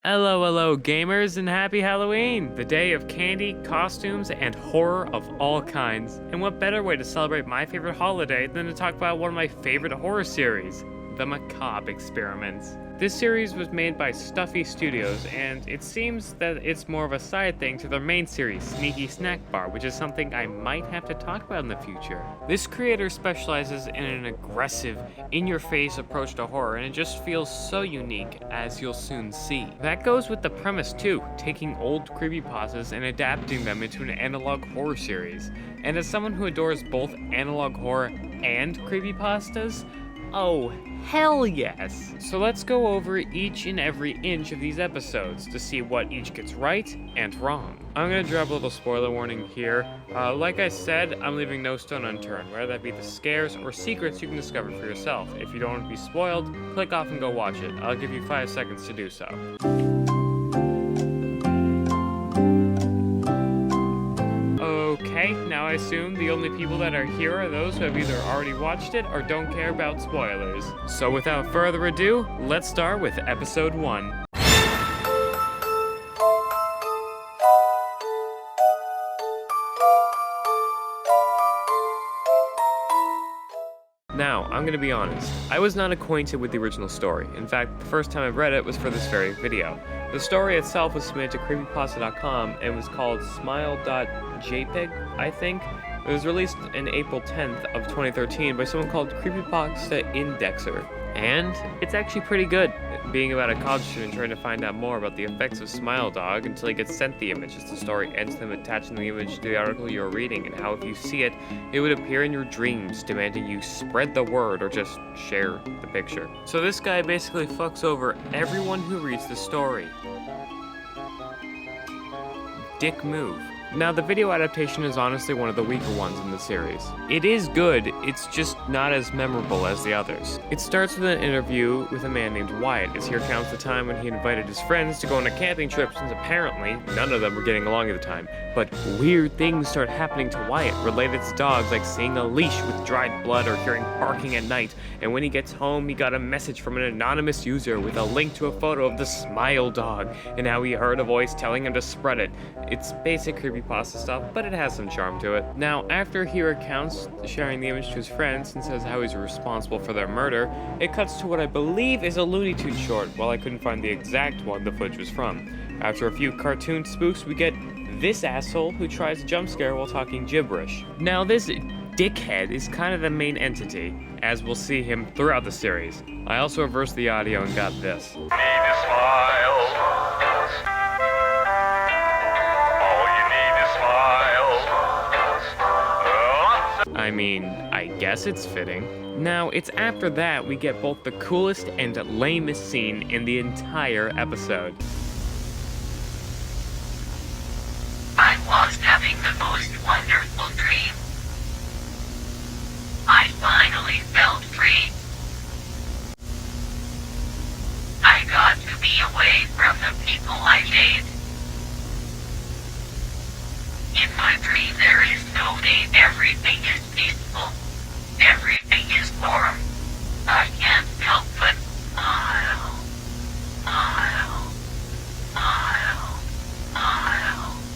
Hello, hello, gamers, and happy Halloween! The day of candy, costumes, and horror of all kinds. And what better way to celebrate my favorite holiday than to talk about one of my favorite horror series, the Macabre Experiments. This series was made by Stuffy Studios, and it seems that it's more of a side thing to their main series, Sneaky Snack Bar, which is something I might have to talk about in the future. This creator specializes in an aggressive, in-your-face approach to horror, and it just feels so unique, as you'll soon see. That goes with the premise too, taking old creepypastas and adapting them into an analog horror series. And as someone who adores both analog horror and creepypastas, oh, hell yes! So let's go over each and every inch of these episodes to see what each gets right and wrong. I'm gonna drop a little spoiler warning here. Like I said, I'm leaving no stone unturned, whether that be the scares or secrets you can discover for yourself. If you don't want to be spoiled, click off and go watch it. I'll give you 5 seconds to do so. Okay, now I assume the only people that are here are those who have either already watched it or don't care about spoilers. So without further ado, let's start with episode 1. Now, I'm gonna be honest, I was not acquainted with the original story. In fact, the first time I read it was for this very video. The story itself was submitted to creepypasta.com and was called smile.jpg, I think. It was released in April 10th of 2013 by someone called Creepypasta Indexer. And it's actually pretty good, being about a college student trying to find out more about the effects of Smile Dog until he gets sent the image, as the story ends with him attaching the image to the article you're reading, and how if you see it, it would appear in your dreams, demanding you spread the word or just share the picture. So this guy basically fucks over everyone who reads the story. Dick move. Now, the video adaptation is honestly one of the weaker ones in the series. It is good, it's just not as memorable as the others. It starts with an interview with a man named Wyatt, as he recounts the time when he invited his friends to go on a camping trip, since apparently none of them were getting along at the time. But weird things start happening to Wyatt related to dogs, like seeing a leash with dried blood or hearing barking at night. And when he gets home, he got a message from an anonymous user with a link to a photo of the Smile Dog, and how he heard a voice telling him to spread it. It's basic creepypasta stuff, but it has some charm to it. Now, after he recounts sharing the image to his friends and says how he's responsible for their murder, it cuts to what I believe is a Looney Tunes short, while I couldn't find the exact one the footage was from. After a few cartoon spoofs, we get this asshole who tries to jump scare while talking gibberish. Now, this dickhead is kind of the main entity, as we'll see him throughout the series. I also reversed the audio and got this. Need a smile. I mean, I guess it's fitting. Now, it's after that we get both the coolest and lamest scene in the entire episode. I was having the most wonderful dream. I finally felt free. I got to be away from the people I hate. In my dream there is no day, everything is peaceful. Everything is warm. I can't help but smile. Smile. Smile. Smile.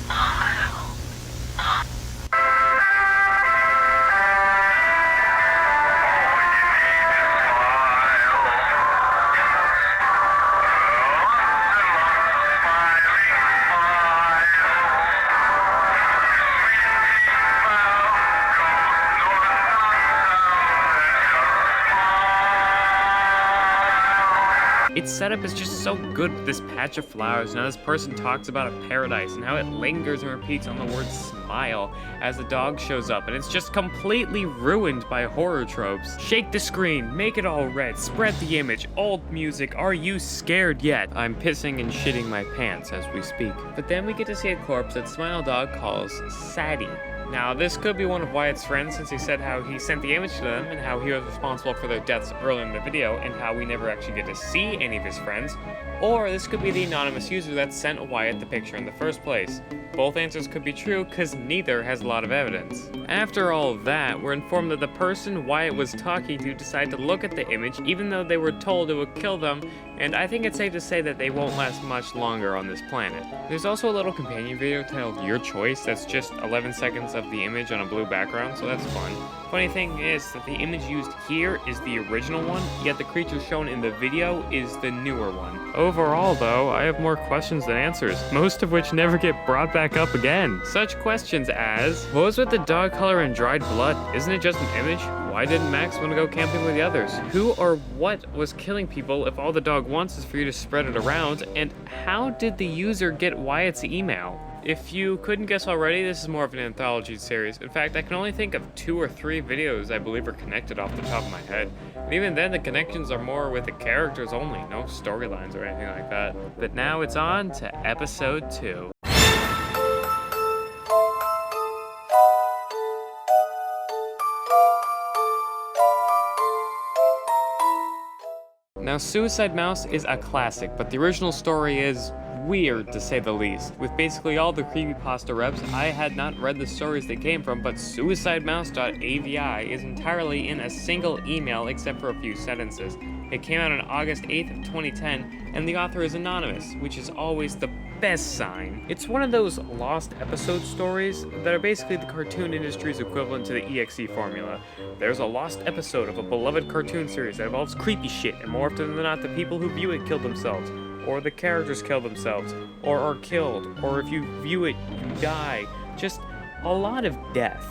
Smile. Its setup is just so good with this patch of flowers, and how this person talks about a paradise, and how it lingers and repeats on the word smile as the dog shows up, and it's just completely ruined by horror tropes. Shake the screen, make it all red, spread the image, old music, are you scared yet? I'm pissing and shitting my pants as we speak. But then we get to see a corpse that Smile Dog calls Sadie. Now, this could be one of Wyatt's friends, since he said how he sent the image to them and how he was responsible for their deaths early in the video, and how we never actually get to see any of his friends. Or this could be the anonymous user that sent Wyatt the picture in the first place. Both answers could be true because neither has a lot of evidence. After all of that, we're informed that the person Wyatt was talking to decided to look at the image even though they were told it would kill them, and I think it's safe to say that they won't last much longer on this planet. There's also a little companion video titled Your Choice that's just 11 seconds of the image on a blue background, so that's fun. Funny thing is that the image used here is the original one, yet the creature shown in the video is the newer one. Overall though, I have more questions than answers, most of which never get brought back up again. Such questions as, what was with the dog color and dried blood? Isn't it just an image? Why didn't Max want to go camping with the others? Who or what was killing people if all the dog wants is for you to spread it around? And how did the user get Wyatt's email? If you couldn't guess already, this is more of an anthology series. In fact, I can only think of 2 or 3 videos I believe are connected off the top of my head. And even then, the connections are more with the characters only, no storylines or anything like that. But now it's on to episode 2. Now, Suicide Mouse is a classic, but the original story is weird to say the least. With basically all the creepypasta reps, I had not read the stories they came from, but suicidemouse.avi is entirely in a single email except for a few sentences. It came out on August 8th of 2010, and the author is anonymous, which is always the best sign. It's one of those lost episode stories that are basically the cartoon industry's equivalent to the EXE formula. There's a lost episode of a beloved cartoon series that involves creepy shit, and more often than not, the people who view it kill themselves, or the characters kill themselves, or are killed, or if you view it, you die. Just a lot of death.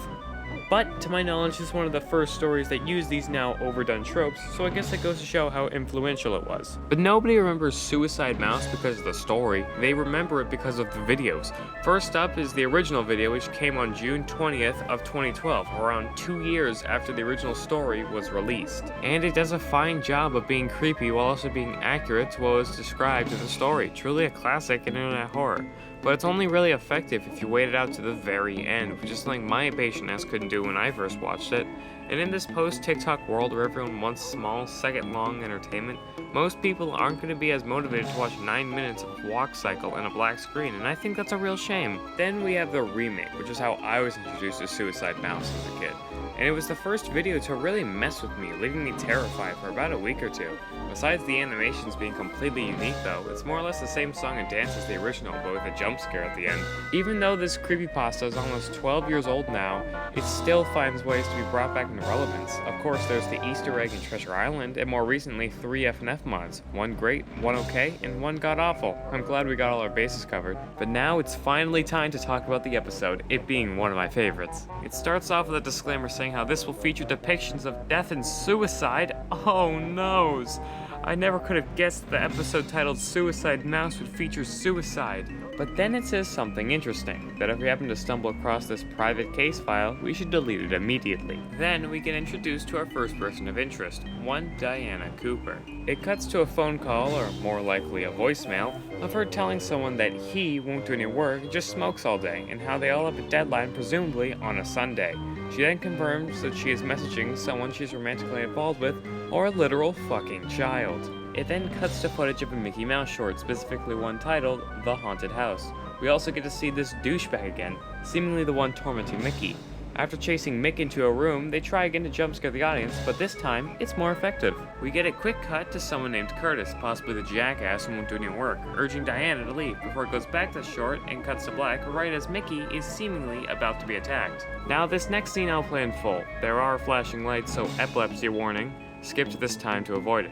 But, to my knowledge, this is one of the first stories that use these now overdone tropes, so I guess that goes to show how influential it was. But nobody remembers Suicide Mouse because of the story, they remember it because of the videos. First up is the original video, which came on June 20th of 2012, around 2 years after the original story was released. And it does a fine job of being creepy while also being accurate to what was described in the story. Truly a classic in internet horror. But it's only really effective if you wait it out to the very end, which is something my impatient ass couldn't do when I first watched it. And in this post-TikTok world where everyone wants small, second-long entertainment, most people aren't going to be as motivated to watch 9 minutes of walk cycle and a black screen, and I think that's a real shame. Then we have the remake, which is how I was introduced to Suicide Mouse as a kid. And it was the first video to really mess with me, leaving me terrified for about a week or two. Besides the animations being completely unique though, it's more or less the same song and dance as the original, but with a jump scare at the end. Even though this creepypasta is almost 12 years old now, it still finds ways to be brought back into relevance. Of course, there's the Easter egg in Treasure Island, and more recently 3 FNF mods. One great, one okay, and one god-awful. I'm glad we got all our bases covered. But now it's finally time to talk about the episode, it being one of my favorites. It starts off with a disclaimer saying how this will feature depictions of death and suicide. Oh noes! I never could have guessed the episode titled Suicide Mouse would feature suicide. But then it says something interesting, that if we happen to stumble across this private case file, we should delete it immediately. Then we get introduced to our first person of interest, one Diana Cooper. It cuts to a phone call, or more likely a voicemail, of her telling someone that he won't do any work and just smokes all day, and how they all have a deadline presumably on a Sunday. She then confirms that she is messaging someone she's romantically involved with, or a literal fucking child. It then cuts to footage of a Mickey Mouse short, specifically one titled The Haunted House. We also get to see this douchebag again, seemingly the one tormenting Mickey. After chasing Mick into a room, they try again to jump scare the audience, but this time, it's more effective. We get a quick cut to someone named Curtis, possibly the jackass who won't do any work, urging Diana to leave, before it goes back to short and cuts to black right as Mickey is seemingly about to be attacked. Now this next scene I'll play in full. There are flashing lights, so epilepsy warning. Skip to this time to avoid it.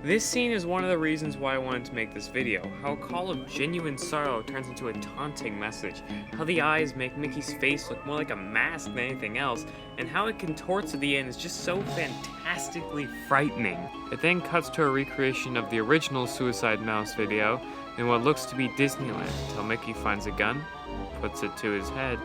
This scene is one of the reasons why I wanted to make this video, how a call of genuine sorrow turns into a taunting message, how the eyes make Mickey's face look more like a mask than anything else, and how it contorts at the end is just so fantastically frightening. It then cuts to a recreation of the original Suicide Mouse video, in what looks to be Disneyland until Mickey finds a gun, puts it to his head,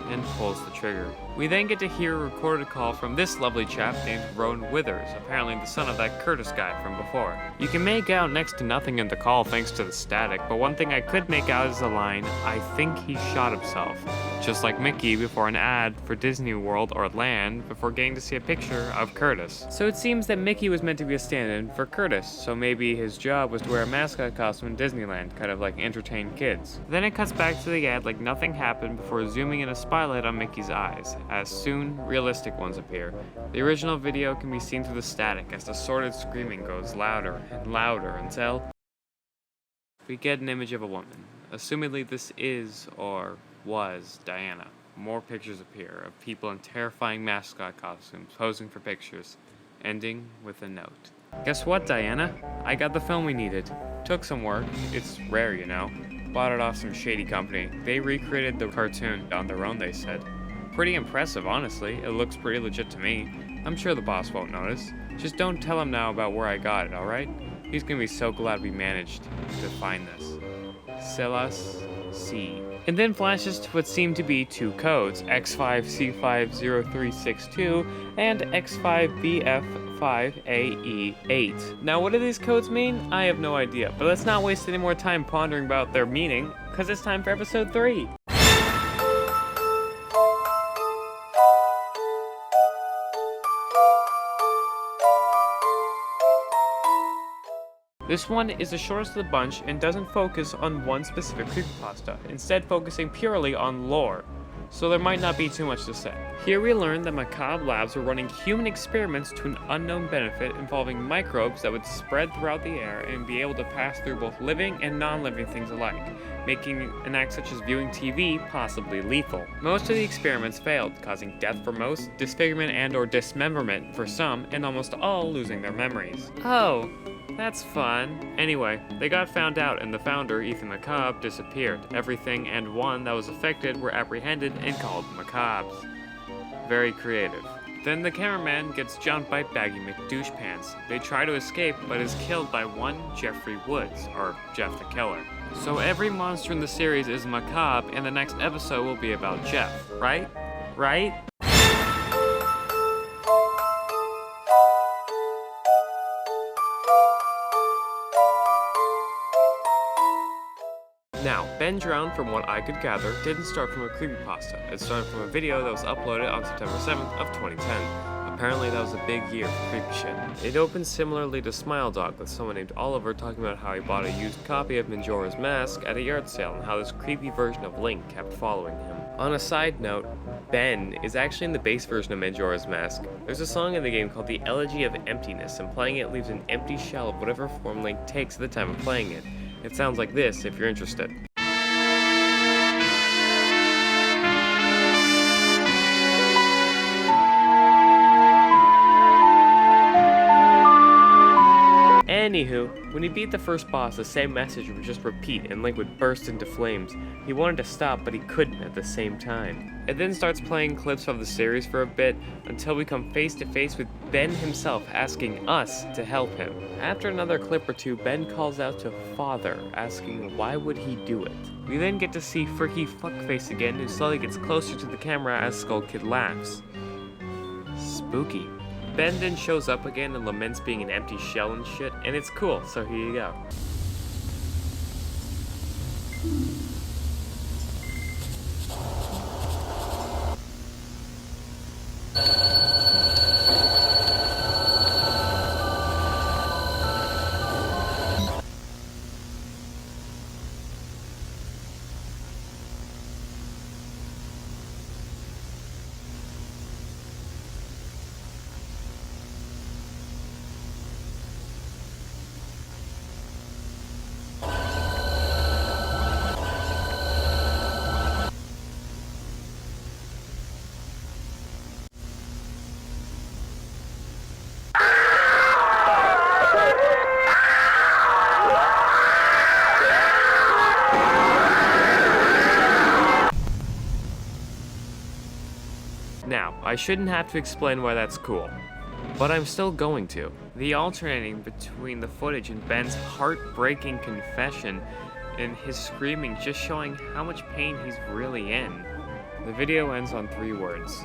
and pulls the trigger. We then get to hear a recorded call from this lovely chap named Rowan Withers, apparently the son of that Curtis guy from before. You can make out next to nothing in the call thanks to the static, but one thing I could make out is the line, "I think he shot himself." Just like Mickey before an ad for Disney World or Land before getting to see a picture of Curtis. So it seems that Mickey was meant to be a stand-in for Curtis, so maybe his job was to wear a mascot costume in Disneyland, kind of like entertain kids. Then it cuts back to the ad like nothing happened before zooming in a spotlight on Mickey's eyes, as soon realistic ones appear. The original video can be seen through the static as the sordid screaming goes louder and louder until we get an image of a woman. Assumedly this is or was Diana. More pictures appear of people in terrifying mascot costumes posing for pictures, ending with a note. Guess what, Diana? I got the film we needed. Took some work. It's rare, you know. Bought it off some shady company. They recreated the cartoon on their own, they said. Pretty impressive, honestly. It looks pretty legit to me. I'm sure the boss won't notice. Just don't tell him now about where I got it, alright? He's gonna be so glad we managed to find this. Silas C. And then flashes to what seem to be two codes, X5C50362 and X5BF5AE8. Now what do these codes mean? I have no idea, but let's not waste any more time pondering about their meaning, because it's time for episode 3. This one is the shortest of the bunch and doesn't focus on one specific creepypasta, instead focusing purely on lore, so there might not be too much to say. Here we learn that Macabre Labs were running human experiments to an unknown benefit involving microbes that would spread throughout the air and be able to pass through both living and non-living things alike, making an act such as viewing TV possibly lethal. Most of the experiments failed, causing death for most, disfigurement and or dismemberment for some, and almost all losing their memories. Oh. That's fun. Anyway, they got found out and the founder, Ethan Macabre, disappeared. Everything and one that was affected were apprehended and called Macabres. Very creative. Then the cameraman gets jumped by Baggy McDouchepants. They try to escape, but is killed by one Jeffrey Woods, or Jeff the Killer. So every monster in the series is macabre, and the next episode will be about Jeff, right? Right? Now, Ben Drowned, from what I could gather, didn't start from a creepypasta. It started from a video that was uploaded on September 7th of 2010. Apparently that was a big year for creepy shit. It opened similarly to Smile Dog, with someone named Oliver talking about how he bought a used copy of Majora's Mask at a yard sale and how this creepy version of Link kept following him. On a side note, Ben is actually in the base version of Majora's Mask. There's a song in the game called The Elegy of Emptiness, and playing it leaves an empty shell of whatever form Link takes at the time of playing it. It sounds like this if you're interested. Anywho, when he beat the first boss, the same message would just repeat and Link would burst into flames. He wanted to stop, but he couldn't at the same time. It then starts playing clips of the series for a bit, until we come face to face with Ben himself asking us to help him. After another clip or two, Ben calls out to Father, asking why would he do it. We then get to see Freaky Fuckface again, who slowly gets closer to the camera as Skull Kid laughs. Spooky. Ben then shows up again and laments being an empty shell and shit, and it's cool, so here you go. Now, I shouldn't have to explain why that's cool, but I'm still going to. The alternating between the footage and Ben's heartbreaking confession and his screaming just showing how much pain he's really in. The video ends on 3 words.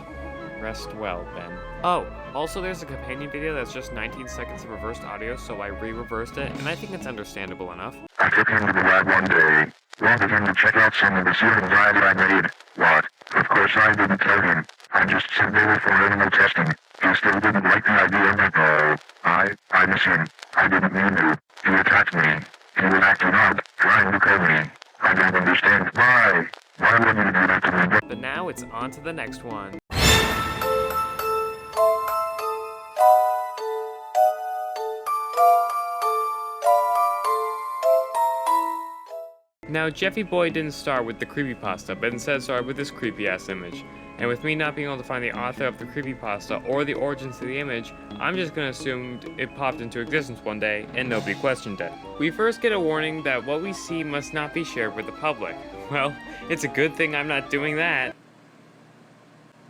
Rest well, Ben. Oh, also there's a companion video that's just 19 seconds of reversed audio, so I re-reversed it, and I think it's understandable enough. I took him to the lab one day, wanted him to check out some of the serum that I made. What? Of course I didn't tell him. I just said they were for animal testing. He still didn't like the idea of it though. I miss him. I didn't mean to. He attacked me. He was acting up, trying to kill me. I don't understand why. Why would you do that to me? But now it's on to the next one. Now, Jeffy Boy didn't start with the creepypasta, but instead started with this creepy-ass image. And with me not being able to find the author of the creepypasta or the origins of the image, I'm just gonna assume it popped into existence one day and nobody questioned it. We first get a warning that what we see must not be shared with the public. Well, it's a good thing I'm not doing that.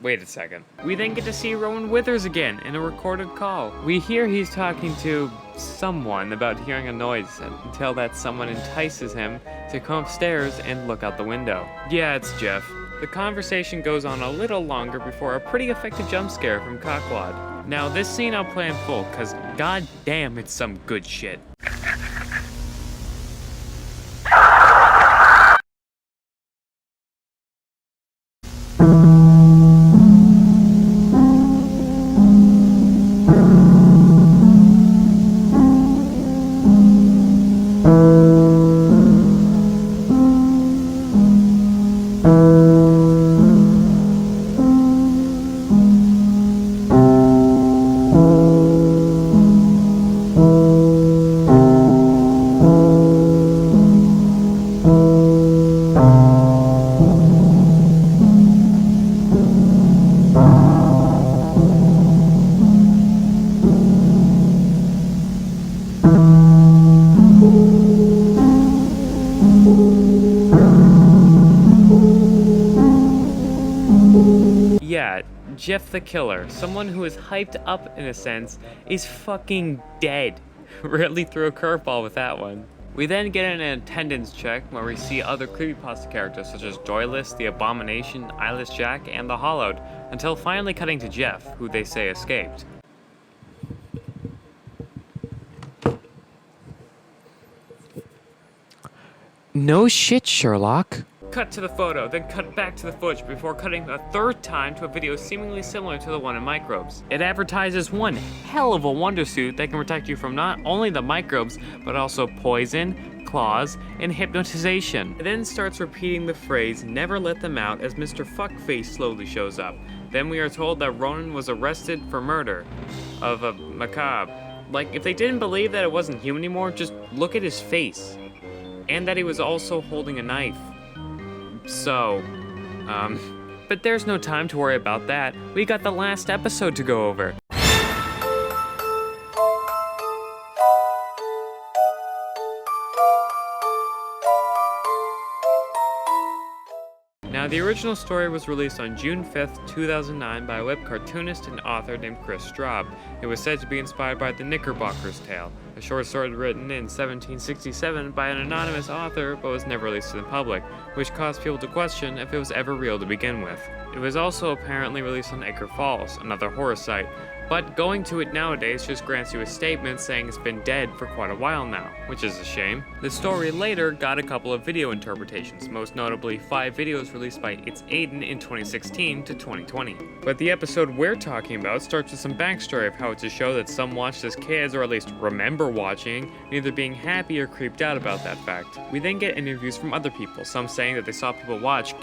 Wait a second. We then get to see Rowan Withers again in a recorded call. We hear he's talking to someone about hearing a noise until that someone entices him to come upstairs and look out the window. Yeah, it's Jeff. The conversation goes on a little longer before a pretty effective jump scare from Cockwad. Now this scene I'll play in full, cause god damn it's some good shit. Yeah, Jeff the Killer, someone who is hyped up in a sense, is fucking dead. Really threw a curveball with that one. We then get an attendance check where we see other creepypasta characters such as Joyless, the Abomination, Eyeless Jack, and the Hollowed, until finally cutting to Jeff, who they say escaped. No shit, Sherlock. Cut to the photo, then cut back to the footage before cutting a third time to a video seemingly similar to the one in Microbes. It advertises one hell of a wonder suit that can protect you from not only the microbes, but also poison, claws, and hypnotization. It then starts repeating the phrase, never let them out, as Mr. Fuckface slowly shows up. Then we are told that Ronan was arrested for murder of a macabre. Like, if they didn't believe that it wasn't him anymore, just look at his face. And that he was also holding a knife. So, but there's no time to worry about that. We got the last episode to go over. Now, the original story was released on June 5th, 2009 by a web cartoonist and author named Chris Straub. It was said to be inspired by The Knickerbocker's Tale, a short story written in 1767 by an anonymous author but was never released to the public, which caused people to question if it was ever real to begin with. It was also apparently released on Edgar Falls, another horror site, but going to it nowadays just grants you a statement saying it's been dead for quite a while now, which is a shame. The story later got a couple of video interpretations, most notably 5 videos released by It's Aiden in 2016 to 2020. But the episode we're talking about starts with some backstory of how it's a show that some watched as kids, or at least remember watching, either being happy or creeped out about that fact. We then get interviews from other people, some saying that they saw people watch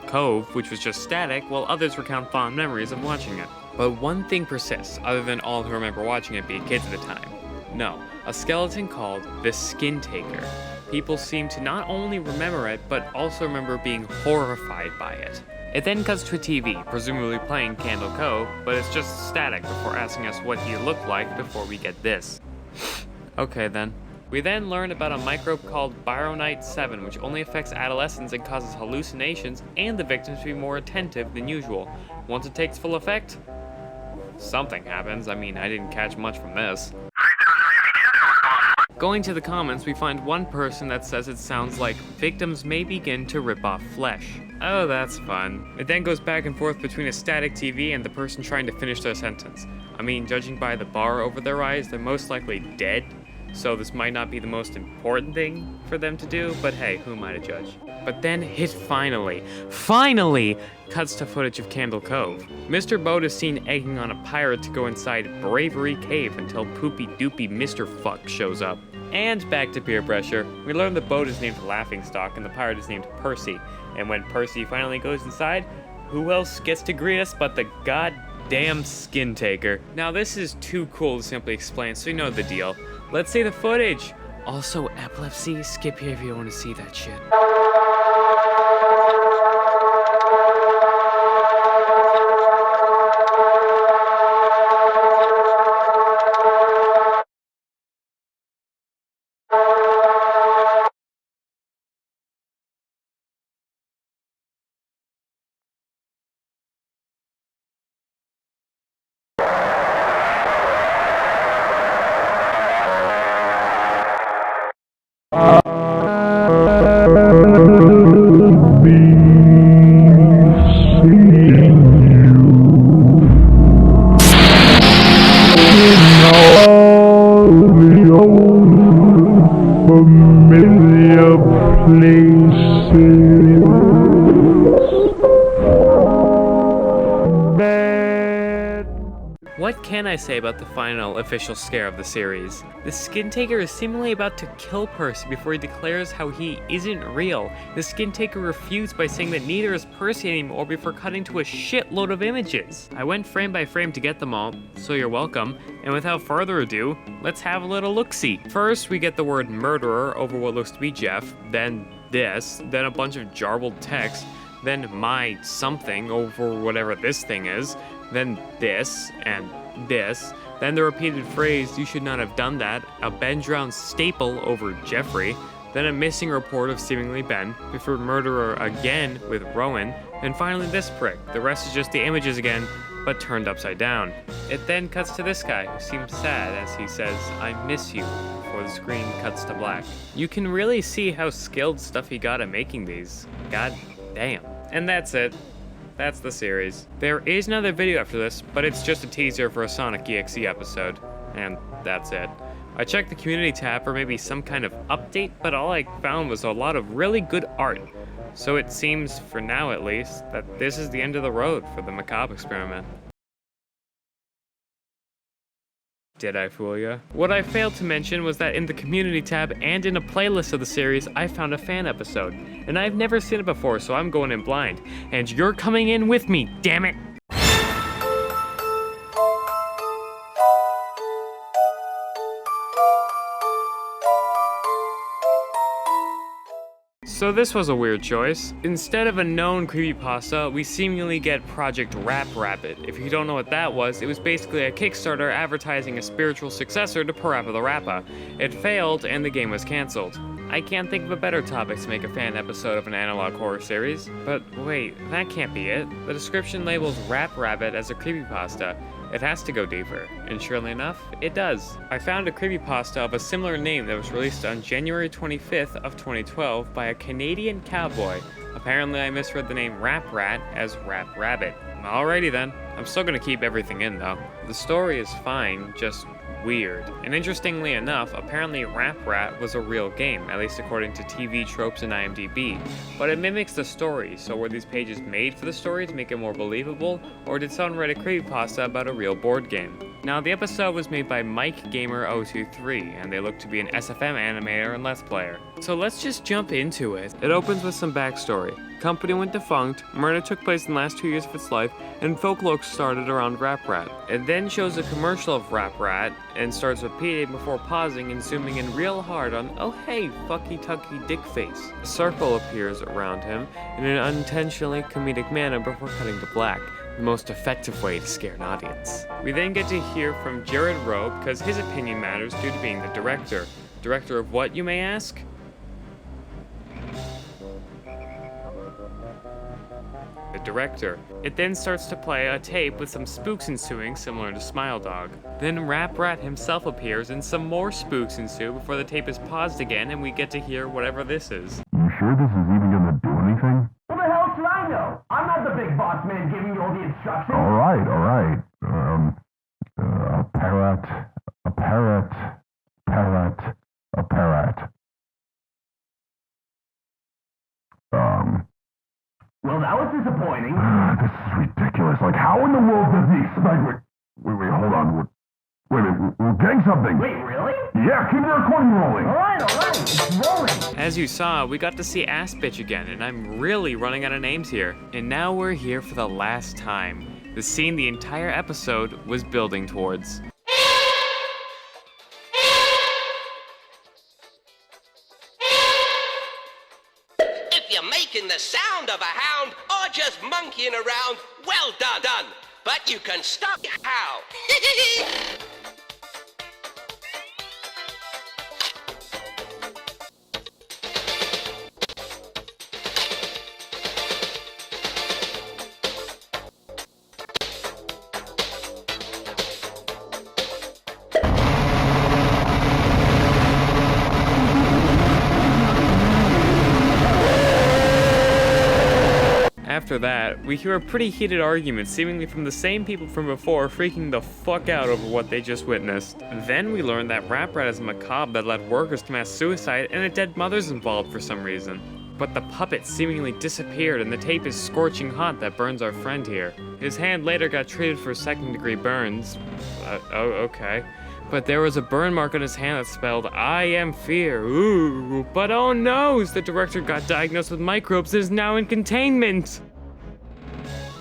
Cove, which was just static, while others recount fond memories of watching it. But one thing persists, other than all who remember watching it being kids at the time. No, a skeleton called the Skin Taker. People seem to not only remember it, but also remember being horrified by it. It then cuts to a TV, presumably playing Cove, but it's just static before asking us what he looked like before we get this. Okay then. We then learn about a microbe called Bironite 7, which only affects adolescents and causes hallucinations and the victims to be more attentive than usual. Once it takes full effect, something happens. I mean, I didn't catch much from this. Going to the comments, we find one person that says it sounds like victims may begin to rip off flesh. Oh, that's fun. It then goes back and forth between a static TV and the person trying to finish their sentence. I mean, judging by the bar over their eyes, they're most likely dead, so this might not be the most important thing for them to do, but hey, who am I to judge? But then it finally cuts to footage of Candle Cove. Mr. Boat is seen egging on a pirate to go inside Bravery Cave until Poopy Doopy Mr. Fuck shows up. And back to peer pressure, we learn the boat is named Laughingstock and the pirate is named Percy. And when Percy finally goes inside, who else gets to greet us but the goddamn Skin Taker? Now this is too cool to simply explain, so you know the deal. Let's see the footage. Also, epilepsy, skip here if you don't want to see that shit. What can I say about the final official scare of the series? The Skin Taker is seemingly about to kill Percy before he declares how he isn't real. The Skin Taker refutes by saying that neither is Percy anymore before cutting to a shitload of images. I went frame by frame to get them all, so you're welcome. And without further ado, let's have a little look-see. First, we get the word murderer over what looks to be Jeff, then this, then a bunch of jarbled text, then my something over whatever this thing is, then this, and this, then the repeated phrase, "you should not have done that," a Ben Drown staple over Jeffrey, then a missing report of seemingly Ben, before murderer again with Rowan, and finally this prick. The rest is just the images again, but turned upside down. It then cuts to this guy, who seems sad as he says, "I miss you," before the screen cuts to black. You can really see how skilled stuff he got at making these. God damn. And that's it. That's the series. There is another video after this, but it's just a teaser for a Sonic EXE episode. And that's it. I checked the community tab for maybe some kind of update, but all I found was a lot of really good art. So it seems, for now at least, that this is the end of the road for the Macabre experiment. Did I fool ya? What I failed to mention was that in the community tab and in a playlist of the series, I found a fan episode. And I've never seen it before, so I'm going in blind. And you're coming in with me, damn it! So this was a weird choice. Instead of a known creepypasta, we seemingly get Project Rap Rabbit. If you don't know what that was, it was basically a Kickstarter advertising a spiritual successor to Parappa the Rapper. It failed, and the game was cancelled. I can't think of a better topic to make a fan episode of an analog horror series. But wait, that can't be it. The description labels Rap Rabbit as a creepypasta. It has to go deeper, and surely enough, it does. I found a creepypasta of a similar name that was released on January 25th of 2012 by a Canadian cowboy. Apparently I misread the name Rap Rat as Rap Rabbit. Alrighty then. I'm still gonna keep everything in though. The story is fine, just weird. And interestingly enough, apparently Rap Rat was a real game, at least according to TV Tropes and IMDb. But it mimics the story, so were these pages made for the story to make it more believable, or did someone write a creepypasta about a real board game? Now, the episode was made by MikeGamer023, and they look to be an SFM animator and Let's Player. So let's just jump into it. It opens with some backstory. Company went defunct, murder took place in the last 2 years of its life, and folklore started around Rap Rat. It then shows a commercial of Rap Rat, and starts repeating before pausing and zooming in real hard on, "Oh hey, fucky tucky dick face." A circle appears around him in an unintentionally comedic manner before cutting to black. The most effective way to scare an audience. We then get to hear from Jared Rowe, because his opinion matters due to being the director. Director of what, you may ask? the director. It then starts to play a tape with some spooks ensuing similar to Smile Dog. Then Rap Rat himself appears and some more spooks ensue before the tape is paused again and we get to hear whatever this is. You sure this is even gonna do anything? Well, the hell should I know? I'm not the big boss man giving you all the instructions. Alright. A parrot. Well, that was disappointing. This is ridiculous. Like, how in the world does he expect... Wait, hold on. Wait, we're getting something. Wait, really? Yeah, keep the recording rolling. Alright, it's rolling. As you saw, we got to see Ass Bitch again, and I'm really running out of names here. And now we're here for the last time. The scene the entire episode was building towards. If you're making the sound of a hound or just monkeying around, well done. But you can stop how? After that, we hear a pretty heated argument seemingly from the same people from before freaking the fuck out over what they just witnessed. Then we learn that Rap Rat is a macabre that led workers to mass suicide and a dead mother's involved for some reason. But the puppet seemingly disappeared and the tape is scorching hot that burns our friend here. His hand later got treated for second-degree burns. Okay. But there was a burn mark on his hand that spelled, I am fear, ooh. But oh no, the director got diagnosed with microbes and is now in containment.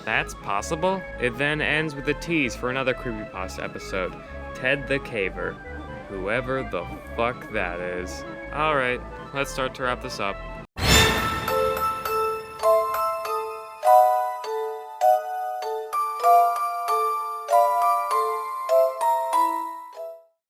That's possible. It then ends with a tease for another creepypasta episode, Ted the Caver. Whoever the fuck that is. Alright, let's start to wrap this up.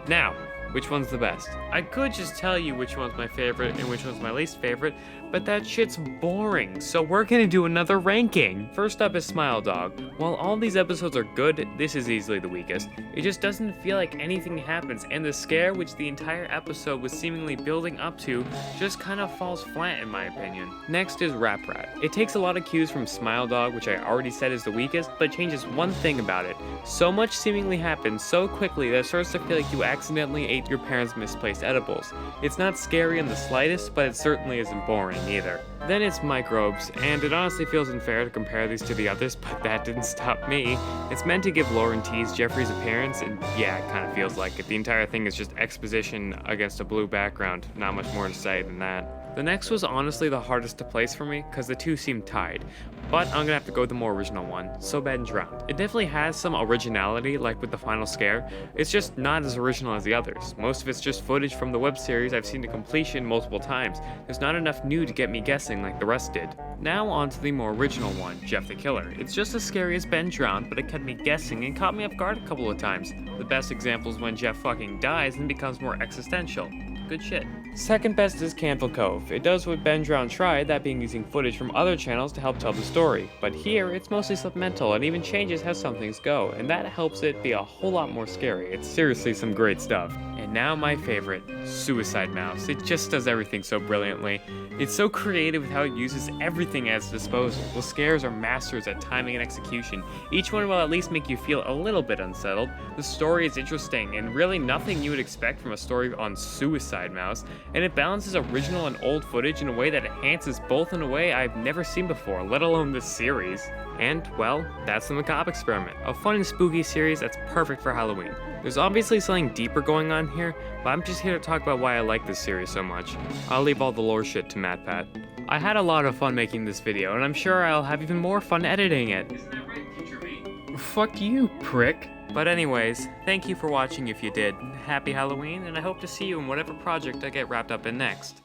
Now, which one's the best? I could just tell you which one's my favorite and which one's my least favorite, but that shit's boring, so we're gonna do another ranking. First up is Smile Dog. While all these episodes are good, this is easily the weakest. It just doesn't feel like anything happens, and the scare which the entire episode was seemingly building up to just kind of falls flat in my opinion. Next is Rap Rat. It takes a lot of cues from Smile Dog, which I already said is the weakest, but changes one thing about it. So much seemingly happens so quickly that it starts to feel like you accidentally ate your parents' misplaced edibles. It's not scary in the slightest, but it certainly isn't boring either. Then it's Microbes, and it honestly feels unfair to compare these to the others, but that didn't stop me. It's meant to give Lauren tease Jeffrey's appearance, and yeah, it kind of feels like it. The entire thing is just exposition against a blue background. Not much more to say than that. The next was honestly the hardest to place for me, because the two seemed tied. But I'm gonna have to go with the more original one, So Bad and Drowned. It definitely has some originality, like with the final scare. It's just not as original as the others. Most of it's just footage from the web series I've seen to completion multiple times. There's not enough new to get me guessing like the rest did. Now on to the more original one, Jeff the Killer. It's just as scary as Ben Drowned, but it kept me guessing and caught me off guard a couple of times. The best example is when Jeff fucking dies and becomes more existential. Good shit. Second best is Cove. It does what Ben Drowned tried, that being using footage from other channels to help tell the story. But here, it's mostly supplemental and even changes how some things go, and that helps it be a whole lot more scary. It's seriously some great stuff. And now my favorite, Suicide Mouse. It just does everything so brilliantly. It's so creative with how it uses everything at its disposal. The scares are masters at timing and execution. Each one will at least make you feel a little bit unsettled. The story is interesting and really nothing you would expect from a story on Suicide Mouse, and it balances original and old footage in a way that enhances both in a way I've never seen before, let alone this series. And, well, that's the Macabre Experiment, a fun and spooky series that's perfect for Halloween. There's obviously something deeper going on here, but I'm just here to talk about why I like this series so much. I'll leave all the lore shit to MatPat. I had a lot of fun making this video, and I'm sure I'll have even more fun editing it. Isn't that right, future me? Fuck you, prick. But anyways, thank you for watching if you did. Happy Halloween, and I hope to see you in whatever project I get wrapped up in next.